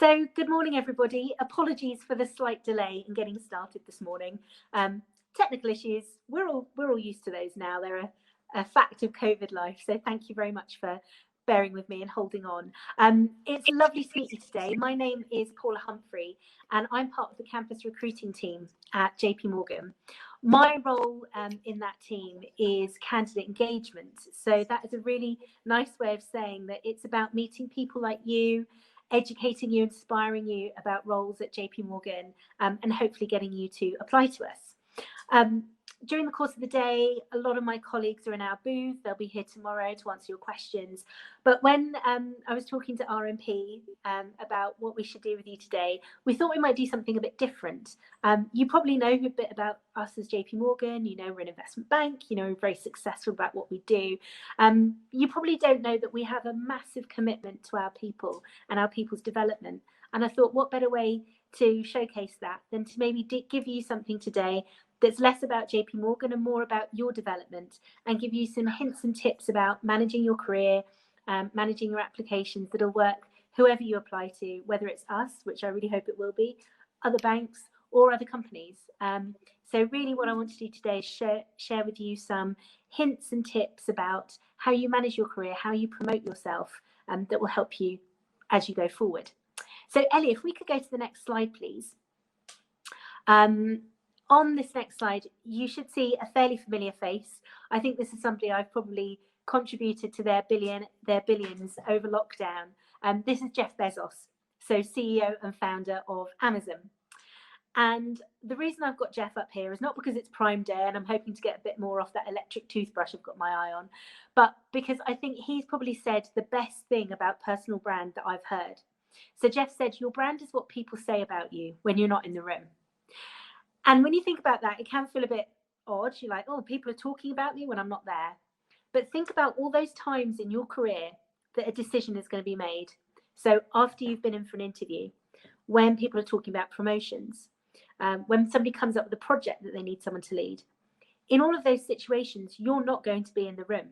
So good morning, everybody. Apologies for the slight delay in getting started this morning. Technical issues, we're all used to those now. They're a fact of COVID life. So thank you very much for bearing with me and holding on. It's lovely to meet you today. My name is Paula Humphrey, and I'm part of the campus recruiting team at JP Morgan. My role in that team is candidate engagement. So that is a really nice way of saying that it's about meeting people like you, educating you, inspiring you about roles at JP Morgan, and hopefully getting you to apply to us. During the course of the day, a lot of my colleagues are in our booth. They'll be here tomorrow to answer your questions. But when I was talking to RMP about what we should do with you today, we thought we might do something a bit different. You probably know a bit about us as JP Morgan. You know we're an investment bank. You know we're very successful about what we do. You probably don't know that we have a massive commitment to our people and our people's development. And I thought, what better way to showcase that than to maybe give you something today that's less about JP Morgan and more about your development, and give you some hints and tips about managing your career, managing your applications that'll work whoever you apply to, whether it's us, which I really hope it will be, other banks or other companies. So really what I want to do today is share with you some hints and tips about how you manage your career, how you promote yourself, that will help you as you go forward. So Ellie, if we could go to the next slide, please. On this next slide, you should see a fairly familiar face. I think this is somebody I've probably contributed to their billions over lockdown. This is Jeff Bezos, so CEO and founder of Amazon. And the reason I've got Jeff up here is not because it's Prime Day and I'm hoping to get a bit more off that electric toothbrush I've got my eye on, but because I think he's probably said the best thing about personal brand that I've heard. So Jeff said, your brand is what people say about you when you're not in the room. And when you think about that, it can feel a bit odd. You're like, oh, people are talking about me when I'm not there. But think about all those times in your career that a decision is going to be made. So after you've been in for an interview, when people are talking about promotions, when somebody comes up with a project that they need someone to lead. In all of those situations, you're not going to be in the room.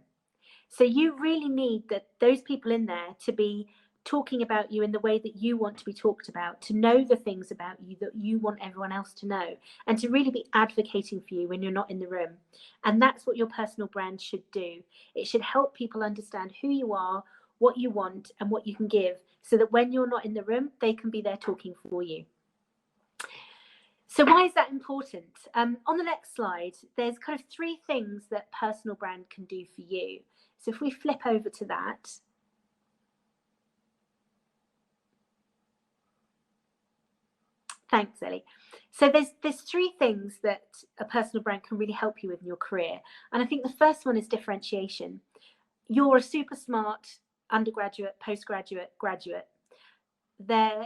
So you really need those people in there to be talking about you in the way that you want to be talked about, to know the things about you that you want everyone else to know, and to really be advocating for you when you're not in the room. And that's what your personal brand should do. It should help people understand who you are, what you want, and what you can give, so that when you're not in the room, they can be there talking for you. So why is that important? On the next slide, there's kind of 3 things that personal brand can do for you. So if we flip over to that, thanks, Ellie. So there's 3 things that a personal brand can really help you with in your career. And I think the first one is differentiation. You're a super smart undergraduate, postgraduate, graduate.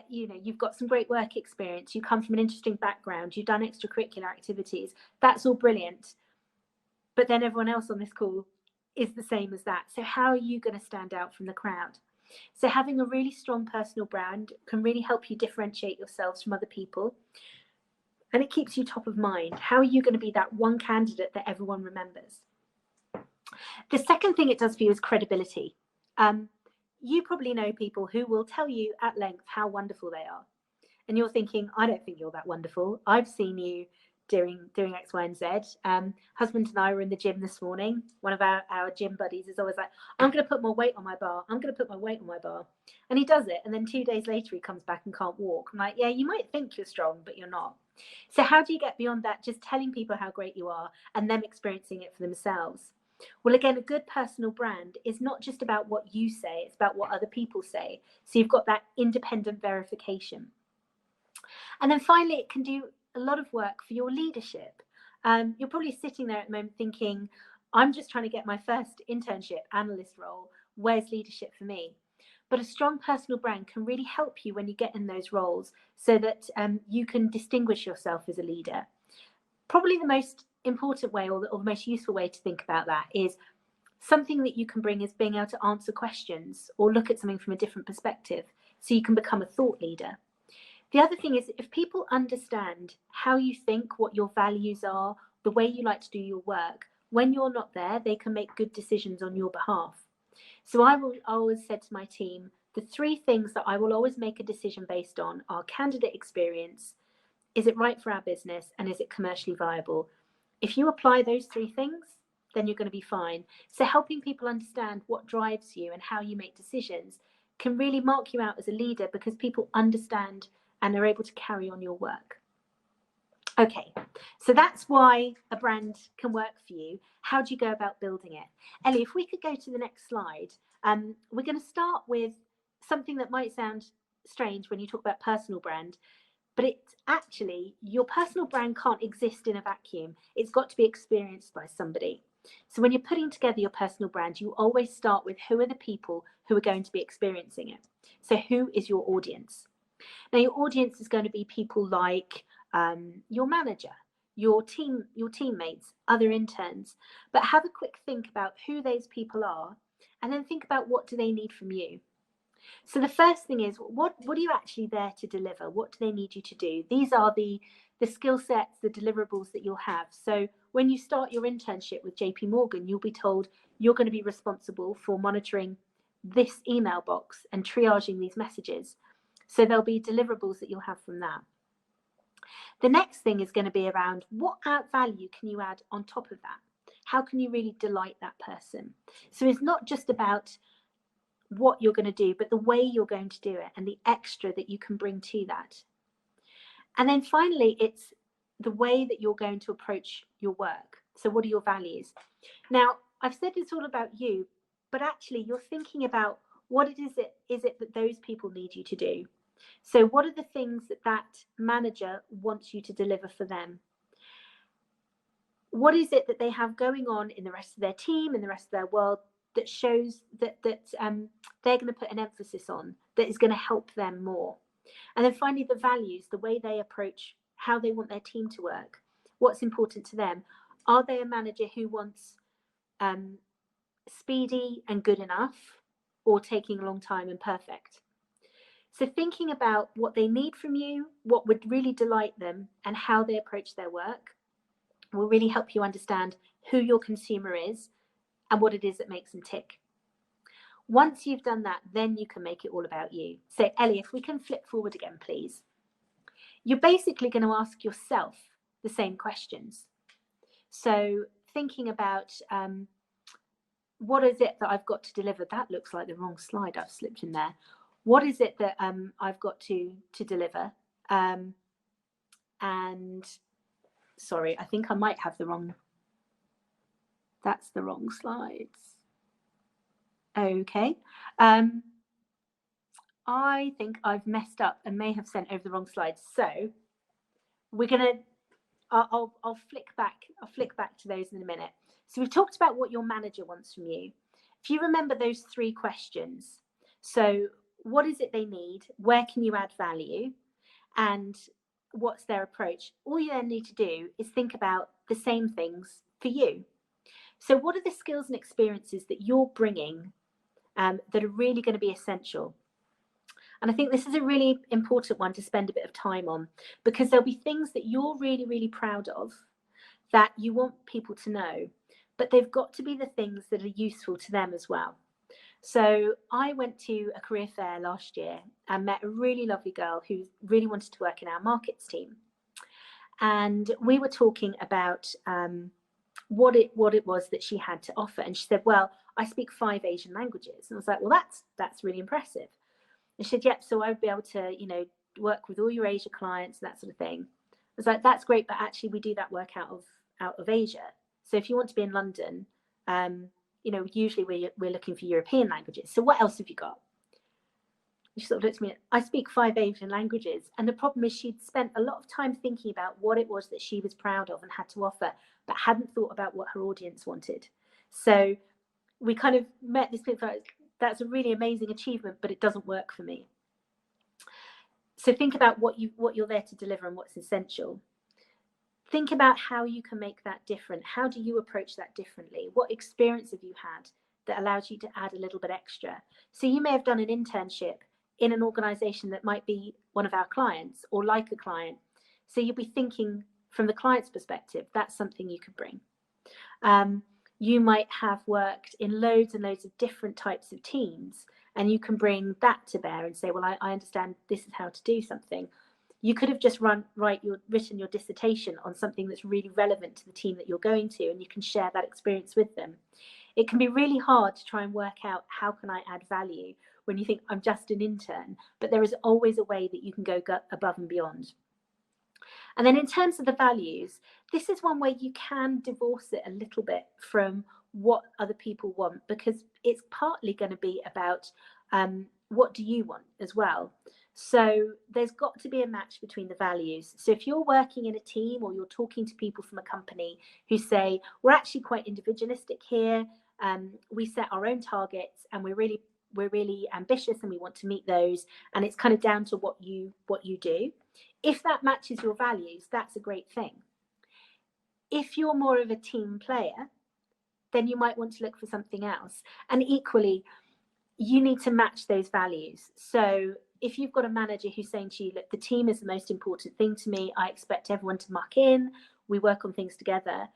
You've got some great work experience. You come from an interesting background. You've done extracurricular activities. That's all brilliant. But then everyone else on this call is the same as that. So how are you going to stand out from the crowd? So having a really strong personal brand can really help you differentiate yourselves from other people. And it keeps you top of mind. How are you going to be that one candidate that everyone remembers? The second thing it does for you is credibility. You probably know people who will tell you at length how wonderful they are. And you're thinking, I don't think you're that wonderful. I've seen you doing X, Y, and Z. Husband and I were in the gym this morning. One of our gym buddies is always like, I'm going to put more weight on my bar. I'm going to put my weight on my bar. And he does it. And then 2 days later, he comes back and can't walk. I'm like, yeah, you might think you're strong, but you're not. So how do you get beyond that? Just telling people how great you are and them experiencing it for themselves. Well, again, a good personal brand is not just about what you say, it's about what other people say. So you've got that independent verification. And then finally, it can do a lot of work for your leadership. You're probably sitting there at the moment thinking, I'm just trying to get my first internship analyst role. Where's leadership for me? But a strong personal brand can really help you when you get in those roles so that you can distinguish yourself as a leader. Probably the most important way or the most useful way to think about that is something that you can bring is being able to answer questions or look at something from a different perspective so you can become a thought leader. The other thing is, if people understand how you think, what your values are, the way you like to do your work, when you're not there, they can make good decisions on your behalf. So I always said to my team, the three things that I will always make a decision based on are candidate experience, is it right for our business, and is it commercially viable? If you apply those three things, then you're going to be fine. So helping people understand what drives you and how you make decisions can really mark you out as a leader, because people understand and are able to carry on your work. Okay, so that's why a brand can work for you. How do you go about building it? Ellie, if we could go to the next slide. We're going to start with something that might sound strange when you talk about personal brand, but it's actually, your personal brand can't exist in a vacuum. It's got to be experienced by somebody. So when you're putting together your personal brand, you always start with who are the people who are going to be experiencing it. So who is your audience? Now, your audience is going to be people like your manager, your teammates, other interns. But have a quick think about who those people are, and then think about what do they need from you. So the first thing is, what are you actually there to deliver? What do they need you to do? These are the skill sets, the deliverables that you'll have. So when you start your internship with JP Morgan, you'll be told you're going to be responsible for monitoring this email box and triaging these messages. So there'll be deliverables that you'll have from that. The next thing is going to be around what value can you add on top of that? How can you really delight that person? So it's not just about what you're going to do, but the way you're going to do it and the extra that you can bring to that. And then finally, it's the way that you're going to approach your work. So what are your values? Now, I've said it's all about you, but actually you're thinking about what is it that those people need you to do? So what are the things that manager wants you to deliver for them? What is it that they have going on in the rest of their team, in the rest of their world, that shows that they're going to put an emphasis on, that is going to help them more? And then finally, the values, the way they approach how they want their team to work, what's important to them. Are they a manager who wants speedy and good enough, or taking a long time and perfect? So thinking about what they need from you, what would really delight them, and how they approach their work will really help you understand who your consumer is and what it is that makes them tick. Once you've done that, then you can make it all about you. So Ellie, if we can flip forward again, please. You're basically going to ask yourself the same questions. So thinking about what is it that I've got to deliver? That looks like the wrong slide I've slipped in there. What is it that I've got to deliver? And sorry, I think I might have the wrong. That's the wrong slides. Okay. I think I've messed up and may have sent over the wrong slides. So we're gonna. I'll flick back. I'll flick back to those in a minute. So we've talked about what your manager wants from you. If you remember those three questions, so what is it they need? Where can you add value? And what's their approach? All you then need to do is think about the same things for you. So what are the skills and experiences that you're bringing that are really going to be essential? And I think this is a really important one to spend a bit of time on, because there'll be things that you're really, really proud of that you want people to know, but they've got to be the things that are useful to them as well. So I went to a career fair last year and met a really lovely girl who really wanted to work in our markets team. And we were talking about what it was that she had to offer. And she said, well, I speak 5 Asian languages. And I was like, well, that's really impressive. And she said, yep, so I would be able to, work with all your Asia clients and that sort of thing. I was like, that's great, but actually we do that work out of Asia. So if you want to be in London, usually we're looking for European languages. So what else have you got? She sort of looked at me, I speak 5 Asian languages. And the problem is she'd spent a lot of time thinking about what it was that she was proud of and had to offer, but hadn't thought about what her audience wanted. So we kind of met this point, that's a really amazing achievement, but it doesn't work for me. So think about what you're there to deliver and what's essential. Think about how you can make that different. How do you approach that differently? What experience have you had that allows you to add a little bit extra? So you may have done an internship in an organization that might be one of our clients or like a client. So you'll be thinking from the client's perspective, that's something you could bring. You might have worked in loads and loads of different types of teams and you can bring that to bear and say, well, I understand this is how to do something. You could have just written your dissertation on something that's really relevant to the team that you're going to, and you can share that experience with them. It can be really hard to try and work out how can I add value when you think I'm just an intern, but there is always a way that you can go above and beyond. And then in terms of the values, this is one where you can divorce it a little bit from what other people want, because it's partly going to be about what do you want as well. So there's got to be a match between the values. So if you're working in a team or you're talking to people from a company who say, we're actually quite individualistic here, we set our own targets and we're really ambitious and we want to meet those, and it's kind of down to what you do. If that matches your values, that's a great thing. If you're more of a team player, then you might want to look for something else. And equally, you need to match those values. So if you've got a manager who's saying to you, look, the team is the most important thing to me, I expect everyone to muck in, we work on things together,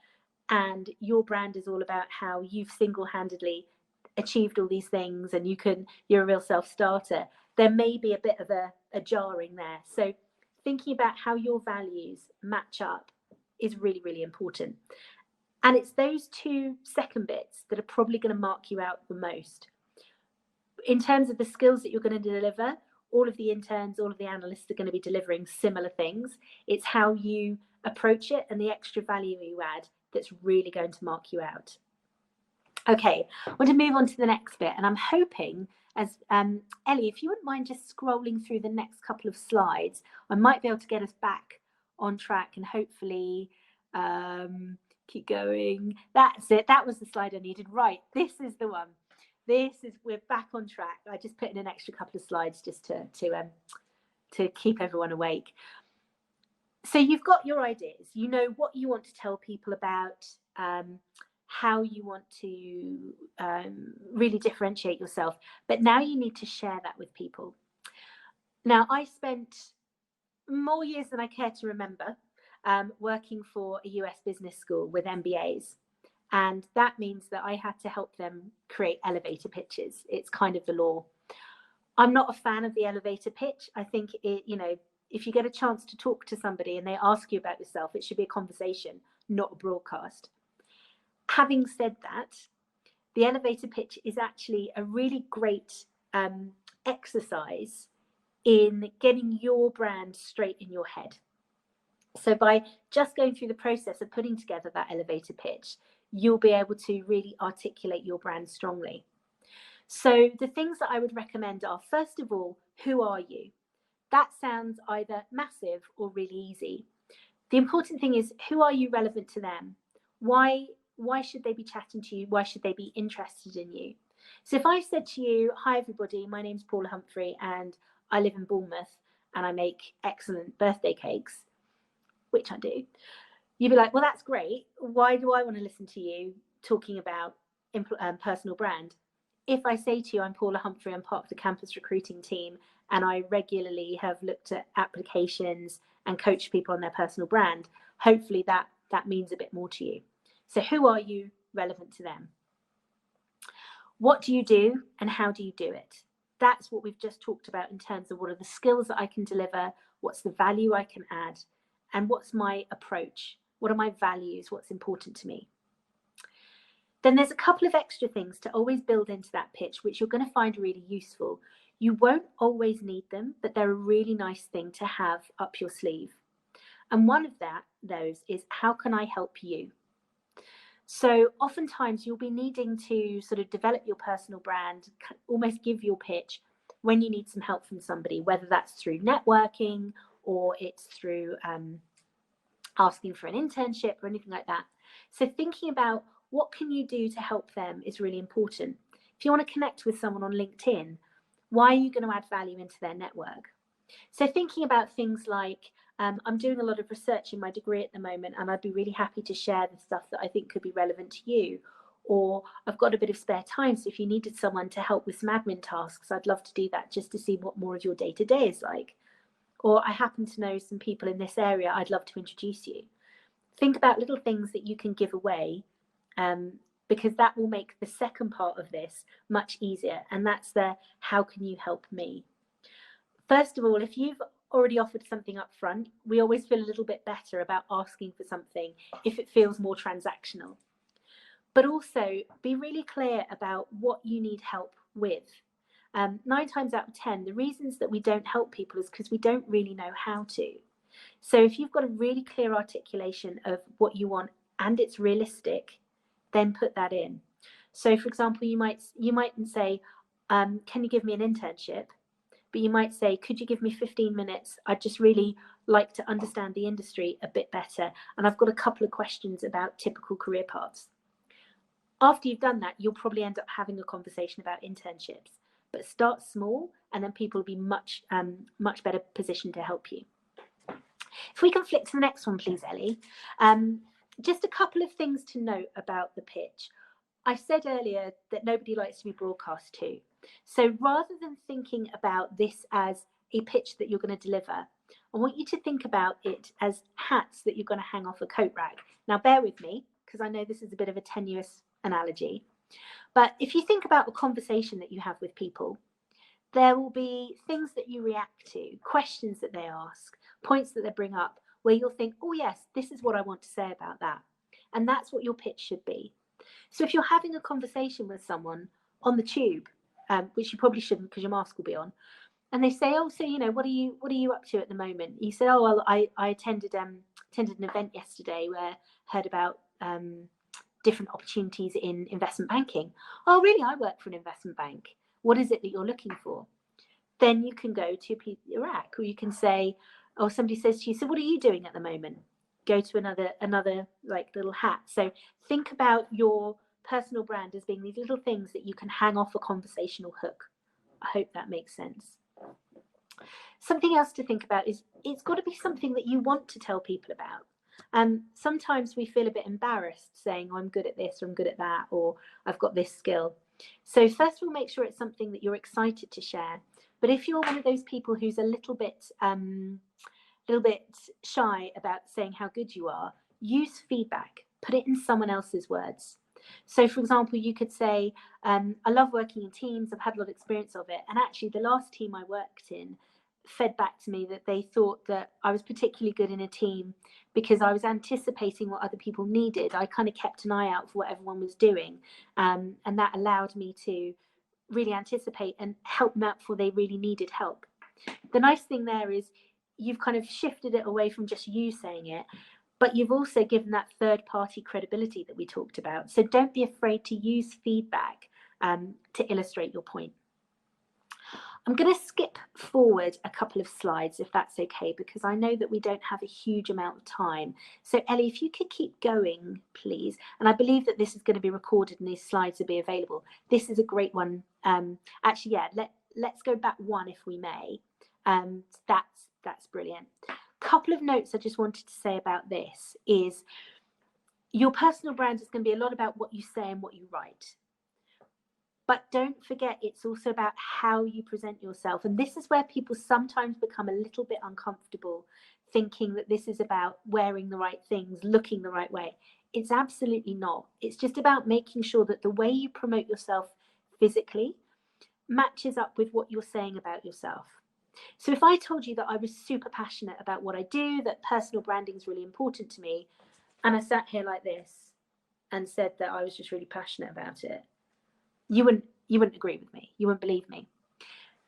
and your brand is all about how you've single-handedly achieved all these things and you're a real self-starter, there may be a bit of a jarring there. So thinking about how your values match up is really, really important. And it's those two second bits that are probably going to mark you out the most. In terms of the skills that you're going to deliver, all of the interns, all of the analysts are going to be delivering similar things. It's how you approach it and the extra value you add that's really going to mark you out. Okay, I want to move on to the next bit, and I'm hoping, as Ellie, if you wouldn't mind just scrolling through the next couple of slides, I might be able to get us back on track and hopefully keep going. That's it. That was the slide I needed. Right, this is the one. We're back on track. I just put in an extra couple of slides just to keep everyone awake. So you've got your ideas. You know what you want to tell people about, how you want to really differentiate yourself. But now you need to share that with people. Now, I spent more years than I care to remember working for a US business school with MBAs. And that means that I had to help them create elevator pitches. It's kind of the law. I'm not a fan of the elevator pitch. I think if you get a chance to talk to somebody and they ask you about yourself, it should be a conversation, not a broadcast. Having said that, the elevator pitch is actually a really great exercise in getting your brand straight in your head. So by just going through the process of putting together that elevator pitch, you'll be able to really articulate your brand strongly. So the things that I would recommend are, first of all, who are you? That sounds either massive or really easy. The important thing is, who are you relevant to them? Why should they be chatting to you? Why should they be interested in you? So if I said to you, hi everybody, my name's Paula Humphrey and I live in Bournemouth and I make excellent birthday cakes, which I do, you'd be like, well, that's great. Why do I want to listen to you talking about personal brand? If I say to you, I'm Paula Humphrey, I'm part of the campus recruiting team, and I regularly have looked at applications and coached people on their personal brand, hopefully that means a bit more to you. So who are you relevant to them? What do you do and how do you do it? That's what we've just talked about in terms of what are the skills that I can deliver, what's the value I can add, and what's my approach? What are my values? What's important to me? Then there's a couple of extra things to always build into that pitch, which you're going to find really useful. You won't always need them, but they're a really nice thing to have up your sleeve. And one of those is, how can I help you? So oftentimes you'll be needing to sort of develop your personal brand, almost give your pitch when you need some help from somebody, whether that's through networking or it's through asking for an internship or anything like that. So thinking about what can you do to help them is really important. If you want to connect with someone on LinkedIn, why are you going to add value into their network? So thinking about things like, I'm doing a lot of research in my degree at the moment, and I'd be really happy to share the stuff that I think could be relevant to you. Or I've got a bit of spare time, so if you needed someone to help with some admin tasks, I'd love to do that just to see what more of your day-to-day is like. Or I happen to know some people in this area, I'd love to introduce you. Think about little things that you can give away because that will make the second part of this much easier. And that's the how can you help me? First of all, if you've already offered something up front, we always feel a little bit better about asking for something if it feels more transactional. But also be really clear about what you need help with. 9 times out of 10, the reasons that we don't help people is because we don't really know how to. So if you've got a really clear articulation of what you want and it's realistic, then put that in. So for example, you might say, can you give me an internship? But you might say, could you give me 15 minutes? I'd just really like to understand the industry a bit better. And I've got a couple of questions about typical career paths. After you've done that, you'll probably end up having a conversation about internships. But start small, and then people will be much better positioned to help you. If we can flick to the next one, please, Ellie. Just a couple of things to note about the pitch. I said earlier that nobody likes to be broadcast to. So rather than thinking about this as a pitch that you're going to deliver, I want you to think about it as hats that you're going to hang off a coat rack. Now, bear with me, because I know this is a bit of a tenuous analogy. But if you think about a conversation that you have with people, there will be things that you react to, questions that they ask, points that they bring up, where you'll think, oh yes, this is what I want to say about that. And that's what your pitch should be. So if you're having a conversation with someone on the tube, which you probably shouldn't because your mask will be on, and they say, oh, so, you know, what are you up to at the moment? You say, oh, well, I attended an event yesterday where I heard about different opportunities in investment banking. Oh, really? I work for an investment bank. What is it that you're looking for? Then you can go to Iraq, or you can say, or somebody says to you, so what are you doing at the moment? Go to another like little hat. So think about your personal brand as being these little things that you can hang off a conversational hook. I hope that makes sense. Something else to think about is it's got to be something that you want to tell people about. Sometimes we feel a bit embarrassed saying, oh, I'm good at this, or I'm good at that, or I've got this skill. So first of all, make sure it's something that you're excited to share. But if you're one of those people who's a little bit shy about saying how good you are, use feedback, put it in someone else's words. So for example, you could say, I love working in teams, I've had a lot of experience of it. And actually the last team I worked in fed back to me that they thought that I was particularly good in a team because I was anticipating what other people needed. I kind of kept an eye out for what everyone was doing. And that allowed me to really anticipate and help them out before they really needed help. The nice thing there is you've kind of shifted it away from just you saying it, but you've also given that third party credibility that we talked about. So don't be afraid to use feedback to illustrate your point. I'm going to skip forward a couple of slides, if that's okay, because I know that we don't have a huge amount of time. So Ellie, if you could keep going, please. And I believe that this is going to be recorded and these slides will be available. This is a great one. Actually, yeah, let's go back one if we may. That's brilliant. Couple of notes I just wanted to say about this is your personal brand is going to be a lot about what you say and what you write. But don't forget, it's also about how you present yourself. And this is where people sometimes become a little bit uncomfortable, thinking that this is about wearing the right things, looking the right way. It's absolutely not. It's just about making sure that the way you promote yourself physically matches up with what you're saying about yourself. So if I told you that I was super passionate about what I do, that personal branding is really important to me, and I sat here like this and said that I was just really passionate about it, you wouldn't agree with me. You wouldn't believe me.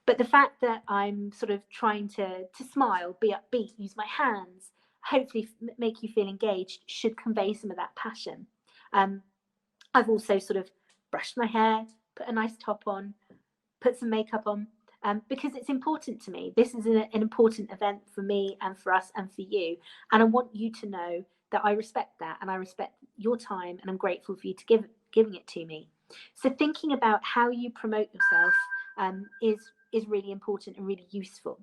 But the fact that I'm sort of trying to smile, be upbeat, use my hands, hopefully make you feel engaged, should convey some of that passion. I've also sort of brushed my hair, put a nice top on, put some makeup on, because it's important to me. This is an important event for me and for us and for you. And I want you to know that I respect that and I respect your time, and I'm grateful for you to giving it to me. So thinking about how you promote yourself is really important and really useful.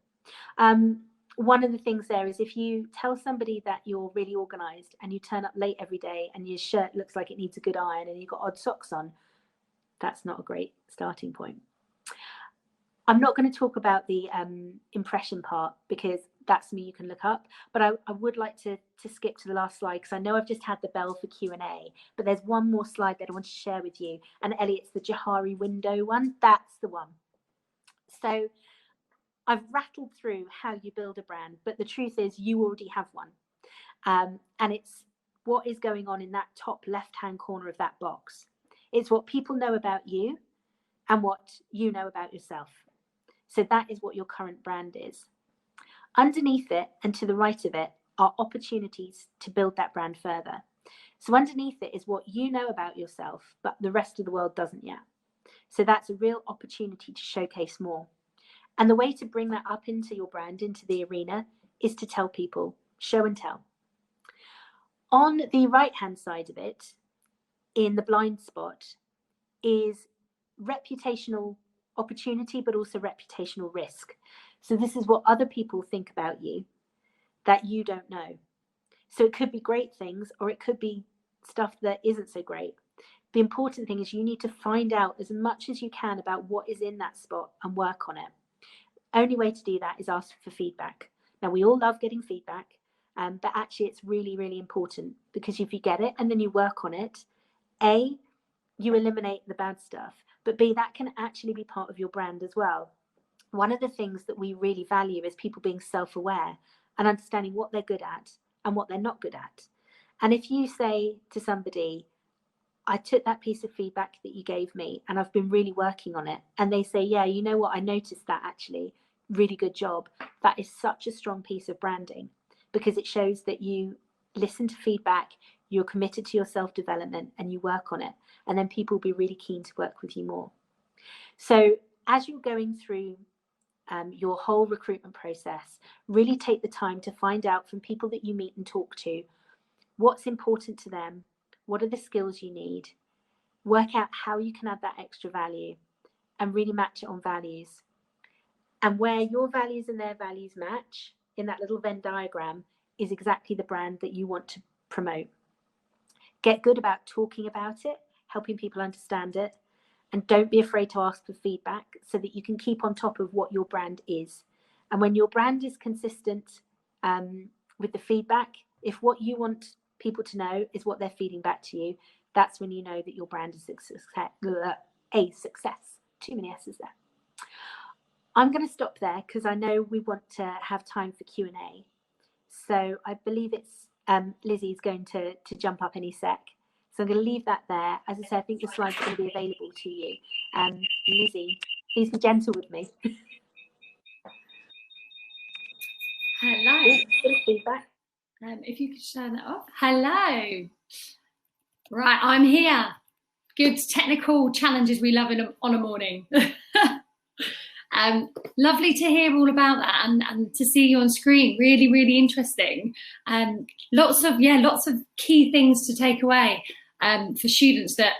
One of the things there is if you tell somebody that you're really organized and you turn up late every day and your shirt looks like it needs a good iron and you've got odd socks on, that's not a great starting point. I'm not going to talk about the impression part because that's me, you can look up. But I would like to skip to the last slide, because I know I've just had the bell for Q&A, but there's one more slide that I want to share with you. And Ellie, it's the Johari window one. That's the one. So I've rattled through how you build a brand, but the truth is you already have one. And it's what is going on in that top left-hand corner of that box. It's what people know about you and what you know about yourself. So that is what your current brand is. Underneath it and to the right of it are opportunities to build that brand further. So underneath it is what you know about yourself, but the rest of the world doesn't yet. So that's a real opportunity to showcase more. And the way to bring that up into your brand, into the arena, is to tell people, show and tell. On the right-hand side of it, in the blind spot, is reputational opportunity, but also reputational risk. So this is what other people think about you that you don't know. So it could be great things, or it could be stuff that isn't so great. The important thing is you need to find out as much as you can about what is in that spot and work on it. Only way to do that is ask for feedback. Now, we all love getting feedback, but actually it's really, really important, because if you get it and then you work on it, A, you eliminate the bad stuff, but B, that can actually be part of your brand as well. One of the things that we really value is people being self-aware and understanding what they're good at and what they're not good at. And if you say to somebody, I took that piece of feedback that you gave me and I've been really working on it, and they say, yeah, you know what, I noticed that actually, really good job. That is such a strong piece of branding, because it shows that you listen to feedback, you're committed to your self-development, and you work on it. And then people will be really keen to work with you more. So as you're going through your whole recruitment process, really take the time to find out from people that you meet and talk to what's important to them, what are the skills you need, work out how you can add that extra value, and really match it on values. And where your values and their values match in that little Venn diagram is exactly the brand that you want to promote. Get good about talking about it, helping people understand it, and don't be afraid to ask for feedback so that you can keep on top of what your brand is. And when your brand is consistent with the feedback, if what you want people to know is what they're feeding back to you, that's when you know that your brand is a success. Too many S's there. I'm going to stop there because I know we want to have time for Q&A. So I believe it's Lizzie's going to jump up any sec. So I'm going to leave that there. As I said, I think the slides are going to be available to you. Lizzie, please be gentle with me. Hello. Feedback. If you could turn that off. Hello. Right, I'm here. Good technical challenges we love on a morning. Lovely to hear all about that and to see you on screen. Really, really interesting. Lots of key things to take away for students that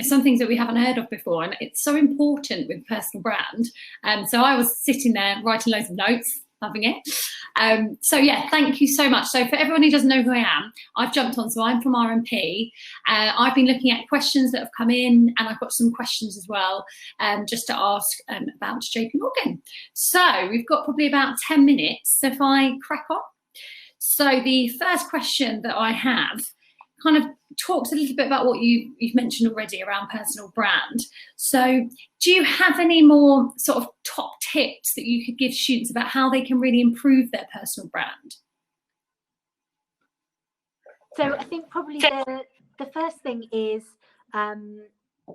some things that we haven't heard of before, and it's so important with personal brand. So I was sitting there writing loads of notes, loving it. So yeah, thank you so much. So for everyone who doesn't know who I am, I've jumped on, so I'm from RMP. I've been looking at questions that have come in, and I've got some questions as well, just to ask about JP Morgan. So we've got probably about 10 minutes, so if I crack on. So the first question that I have kind of talks a little bit about what you've mentioned already around personal brand. So do you have any more sort of top tips that you could give students about how they can really improve their personal brand? So I think probably the first thing is,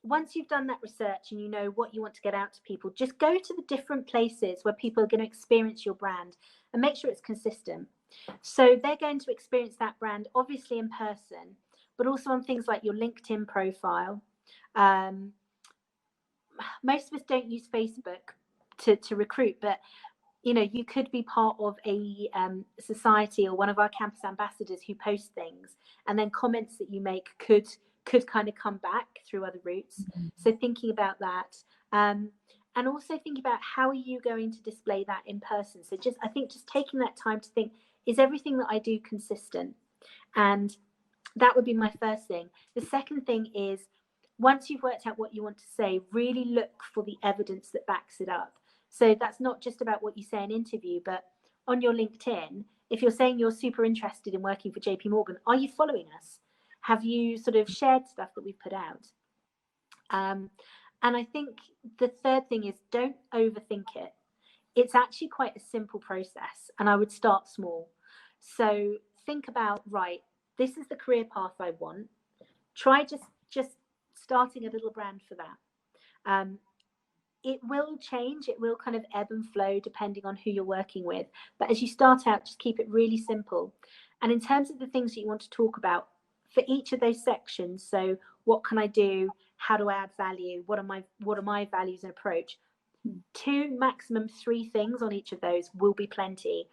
once you've done that research and you know what you want to get out to people, just go to the different places where people are going to experience your brand and make sure it's consistent. So they're going to experience that brand obviously in person, but also on things like your LinkedIn profile. Most of us don't use Facebook to recruit, but you could be part of a society or one of our campus ambassadors who post things, and then comments that you make could kind of come back through other routes. Mm-hmm. So thinking about that, and also thinking about how are you going to display that in person. So I think just taking that time to think, is everything that I do consistent? And that would be my first thing. The second thing is, once you've worked out what you want to say, really look for the evidence that backs it up. So that's not just about what you say in an interview, but on your LinkedIn, if you're saying you're super interested in working for JP Morgan, are you following us? Have you sort of shared stuff that we've put out? And I think the third thing is, don't overthink it. It's actually quite a simple process, and I would start small. So think about, right, this is the career path I want. Try just starting a little brand for that. It will change. It will kind of ebb and flow depending on who you're working with. But as you start out, just keep it really simple. And in terms of the things that you want to talk about for each of those sections, so what can I do? How do I add value? What are my values and approach? 2, maximum 3 things on each of those will be plenty.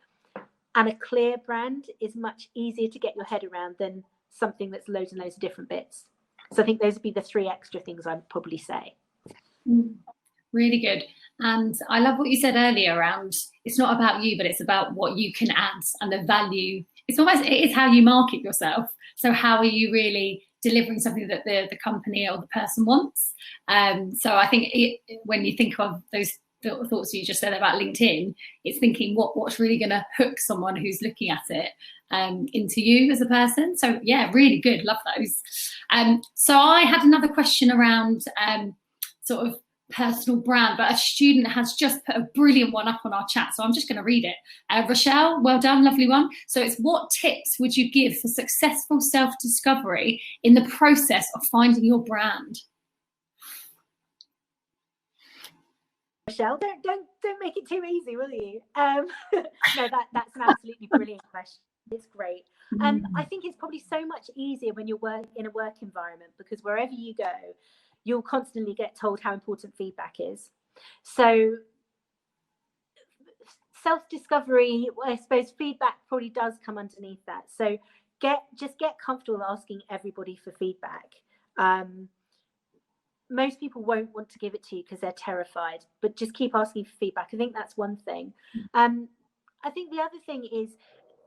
And a clear brand is much easier to get your head around than something that's loads and loads of different bits. So I think those would be the 3 extra things I'd probably say. Really good. And I love what you said earlier around, it's not about you, but it's about what you can add and the value. It is how you market yourself. So how are you really delivering something that the company or the person wants? So I think when you think of those thoughts you just said about LinkedIn, it's thinking what's really going to hook someone who's looking at it into you as a person. So yeah, really good. Love those. So I had another question around sort of personal brand, but a student has just put a brilliant one up on our chat, so I'm just going to read it. Rochelle, well done, lovely one. So it's, what tips would you give for successful self-discovery in the process of finding your brand? Rochelle, don't make it too easy, will you? No, that's an absolutely brilliant question. It's great. I think it's probably so much easier when you're in a work environment, because wherever you go, you'll constantly get told how important feedback is. So self-discovery, I suppose feedback probably does come underneath that. So just get comfortable asking everybody for feedback. Most people won't want to give it to you because they're terrified, but just keep asking for feedback. I think that's one thing. I think the other thing is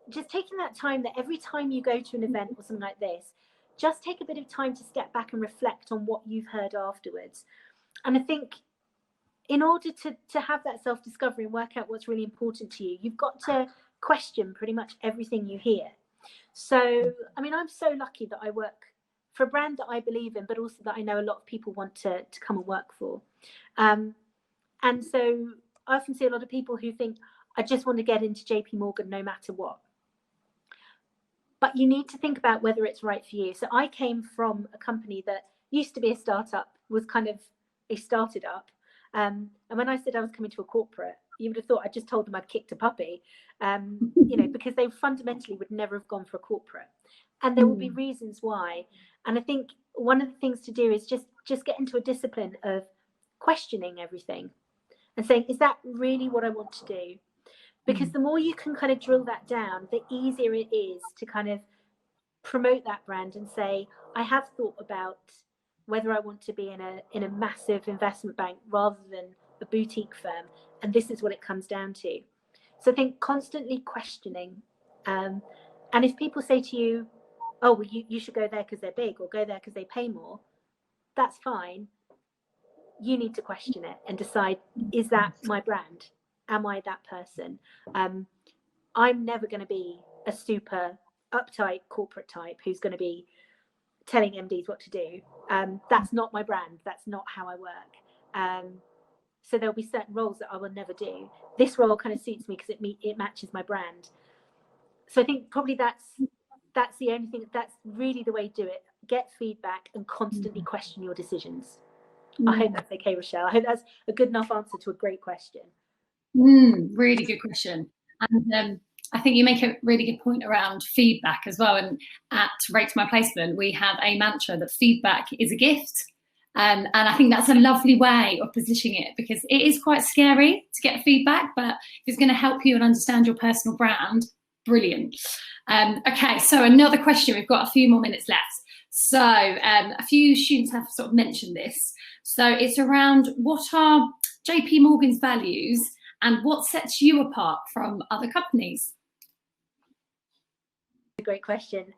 just taking that time, that every time you go to an event or something like this, just take a bit of time to step back and reflect on what you've heard afterwards. And I think in order to have that self-discovery and work out what's really important to you, you've got to question pretty much everything you hear. So, I mean, I'm so lucky that I work for a brand that I believe in, but also that I know a lot of people want to come and work for. And so I often see a lot of people who think, I just want to get into JP Morgan no matter what. But you need to think about whether it's right for you. So I came from a company that used to be a startup, was kind of a started up. And when I said I was coming to a corporate, you would have thought I just told them I'd kicked a puppy, because they fundamentally would never have gone for a corporate. And there will be reasons why. And I think one of the things to do is just get into a discipline of questioning everything and saying, is that really what I want to do? Because the more you can kind of drill that down, the easier it is to kind of promote that brand and say, I have thought about whether I want to be in a massive investment bank rather than a boutique firm, and this is what it comes down to. So I think constantly questioning, and if people say to you, oh, well, you should go there because they're big, or go there because they pay more, that's fine. You need to question it and decide, is that my brand? Am I that person? I'm never going to be a super uptight corporate type who's going to be telling MDs what to do. That's not my brand. That's not how I work. So there'll be certain roles that I will never do. This role kind of suits me because it matches my brand. So I think probably that's the only thing. That's really the way to do it. Get feedback and constantly question your decisions. I hope that's okay, Rochelle. I hope that's a good enough answer to a great question. Really good question. And I think you make a really good point around feedback as well. And at Rate My Placement, we have a mantra that feedback is a gift. And I think that's a lovely way of positioning it, because it is quite scary to get feedback, but if it's going to help you and understand your personal brand, brilliant. Okay, so another question. We've got a few more minutes left. So a few students have sort of mentioned this. So it's around, what are JP Morgan's values and what sets you apart from other companies? A great question.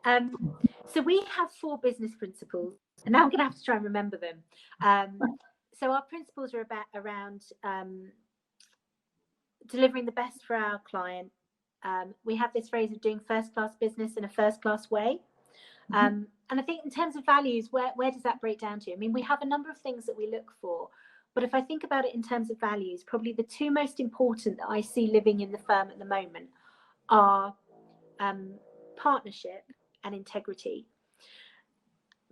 So we have 4 business principles, and now I'm going to have to try and remember them. So our principles are around delivering the best for our client, We have this phrase of doing first-class business in a first-class way. And I think in terms of values, where does that break down to? I mean, we have a number of things that we look for, but if I think about it in terms of values, probably the two most important that I see living in the firm at the moment are partnership and integrity.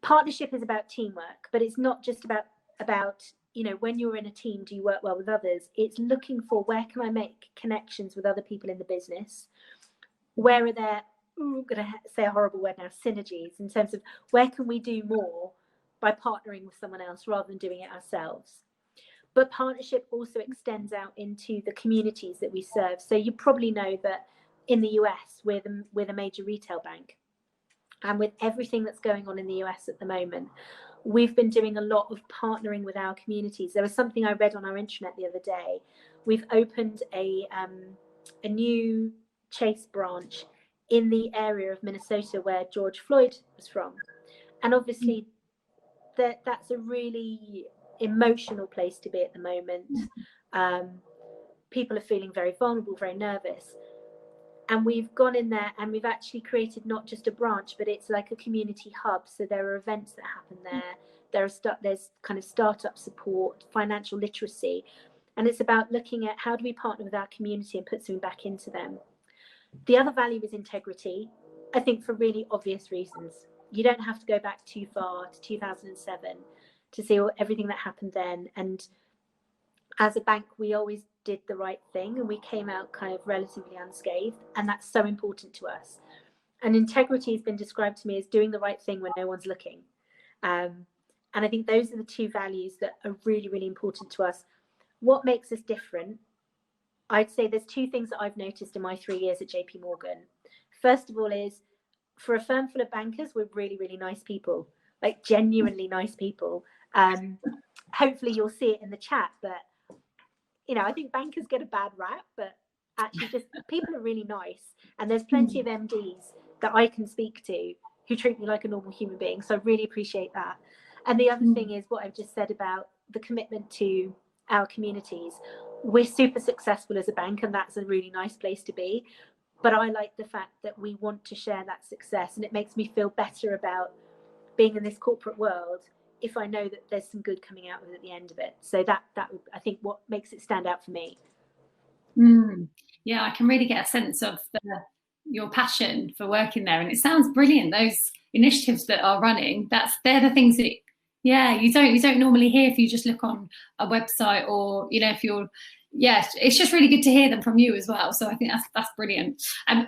Partnership is about teamwork, but it's not just about when you're in a team, do you work well with others? It's looking for, where can I make connections with other people in the business? Where are there, I'm going to say a horrible word now, synergies, in terms of where can we do more by partnering with someone else rather than doing it ourselves? But partnership also extends out into the communities that we serve. So you probably know that in the US, we're the major retail bank. And with everything that's going on in the US at the moment, we've been doing a lot of partnering with our communities. There was something I read on our intranet the other day. We've opened a new Chase branch in the area of Minnesota where George Floyd was from. And obviously that's a really emotional place to be at the moment. People are feeling very vulnerable, very nervous. And we've gone in there and we've actually created not just a branch, but it's like a community hub. So there are events that happen there. There's kind of startup support, financial literacy. And it's about looking at how do we partner with our community and put something back into them. The other value is integrity, I think, for really obvious reasons. You don't have to go back too far to 2007 to see everything that happened then. And as a bank, we always did the right thing and we came out kind of relatively unscathed. And that's so important to us. And integrity has been described to me as doing the right thing when no one's looking. And I think those are the two values that are really, really important to us. What makes us different? I'd say there's two things that I've noticed in my 3 years at JP Morgan. First of all is, for a firm full of bankers, we're really, really nice people, like genuinely nice people. Hopefully you'll see it in the chat, but I think bankers get a bad rap, but actually just people are really nice. And there's plenty of MDs that I can speak to who treat me like a normal human being. So I really appreciate that. And the other thing is what I've just said about the commitment to our communities. We're super successful as a bank, and that's a really nice place to be. But I like the fact that we want to share that success, and it makes me feel better about being in this corporate world if I know that there's some good coming out of it at the end of it. So that I think what makes it stand out for me. Yeah, I can really get a sense of your passion for working there, and it sounds brilliant. Those initiatives that are running, they're the things that you don't normally hear if you just look on a website, or if you're it's just really good to hear them from you as well. So I think that's brilliant.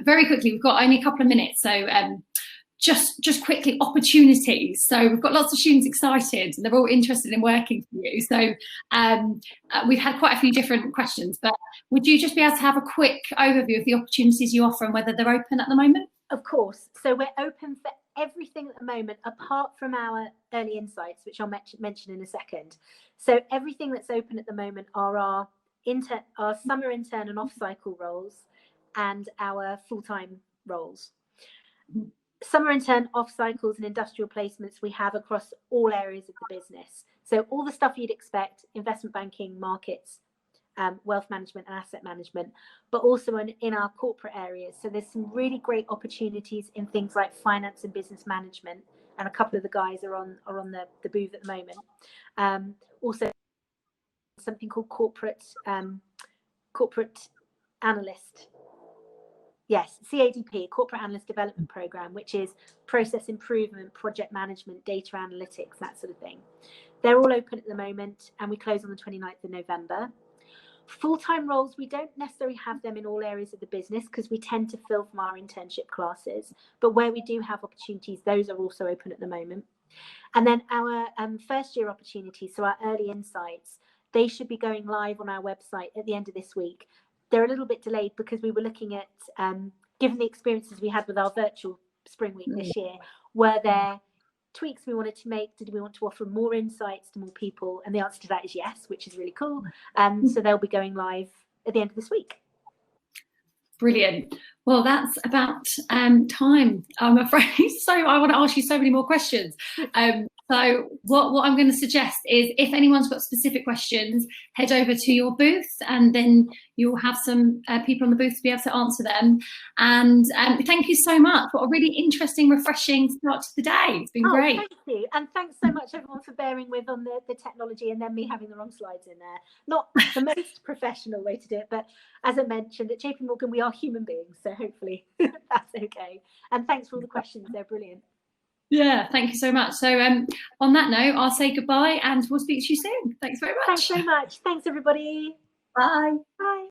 Very quickly, we've got only a couple of minutes, so just quickly, opportunities. So we've got lots of students excited and they're all interested in working for you. So we've had quite a few different questions, but would you just be able to have a quick overview of the opportunities you offer and whether they're open at the moment? Of course. So we're open for everything at the moment, apart from our early insights, which I'll mention in a second. So everything that's open at the moment are our summer intern and off-cycle roles and our full-time roles. Summer intern, off cycles and industrial placements we have across all areas of the business. So all the stuff you'd expect: investment banking, markets, wealth management and asset management, but also in our corporate areas. So there's some really great opportunities in things like finance and business management, and a couple of the guys are on the booth at the moment. Also something called corporate analyst. Yes, CADP, Corporate Analyst Development Program, which is process improvement, project management, data analytics, that sort of thing. They're all open at the moment, and we close on the 29th of November. Full-time roles, we don't necessarily have them in all areas of the business because we tend to fill from our internship classes. But where we do have opportunities, those are also open at the moment. And then our first-year opportunities, so our early insights, they should be going live on our website at the end of this week. They're a little bit delayed because we were looking at, given the experiences we had with our virtual Spring Week this year, were there tweaks we wanted to make? Did we want to offer more insights to more people? And the answer to that is yes, which is really cool. So they'll be going live at the end of this week. Brilliant. Well, that's about time, I'm afraid. So I want to ask you so many more questions. So what I'm going to suggest is, if anyone's got specific questions, head over to your booth, and then you'll have some people on the booth to be able to answer them. And thank you so much. What a really interesting, refreshing start to the day. It's been great. Thank you. And thanks so much, everyone, for bearing with on the technology and then me having the wrong slides in there. Not the most professional way to do it, but as I mentioned, at JP Morgan, we are human beings. So hopefully that's okay. And thanks for all the questions. They're brilliant. Yeah, thank you so much. So on that note, I'll say goodbye and we'll speak to you soon. Thanks very much. Thanks so much. Thanks, everybody. Bye. Bye.